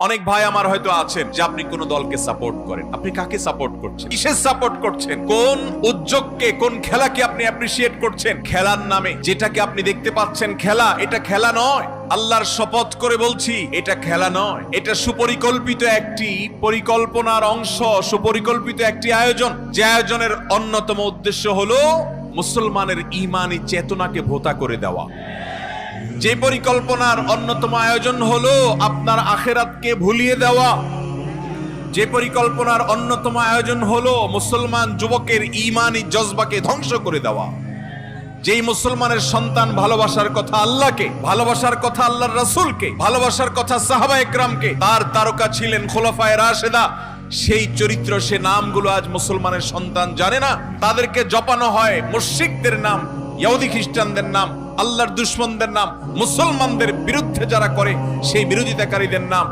অনেক ভাই আমার হয়তো আছেন যে আপনি কোন দলকে সাপোর্ট করেন। আপনি কাকে সাপোর্ট করছেন, কিসের সাপোর্ট করছেন, কোন উদ্যোগকে, কোন খেলাকে আপনি অ্যাপ্রিসিয়েট করছেন? খেলার নামে যেটাকে আপনি দেখতে পাচ্ছেন খেলা, এটা খেলা নয়। আল্লাহর শপথ করে বলছি, এটা খেলা নয়। এটা সুপরিকল্পিত একটি পরিকল্পনার অংশ, সুপরিকল্পিত একটি আয়োজন, যে আয়োজনের অন্যতম উদ্দেশ্য হলো মুসলমানের ঈমানি চেতনাকে ভোঁতা করে দেওয়া। যে পরিকল্পনার অন্যতম আয়োজন হলো আপনার আখিরাতকে ভুলিয়ে দেওয়া। যে পরিকল্পনার অন্যতম আয়োজন হলো মুসলমান যুবকের ঈমানি জজবাকে ধ্বংস করে দেওয়া। যেই মুসলমানের সন্তান ভালোবাসার কথা আল্লাহকে, ভালোবাসার কথা আল্লাহর রাসূলকে, ভালোবাসার কথা সাহাবায়ে কেরামকে, তার তারকা ছিলেন খোলাফায়ে রাশেদা, সেই চরিত্র, সে নামগুলো আজ মুসলমানের সন্তান জানে না। তাদেরকে জপানো হয় মুশরিকদের নাম, ইহুদি খ্রিস্টানদের নাম, আল্লাহর দুশমনদের নাম, মুসলমানদের বিরুদ্ধে যারা করে সেই বিরোধিতাকারীদের নাম।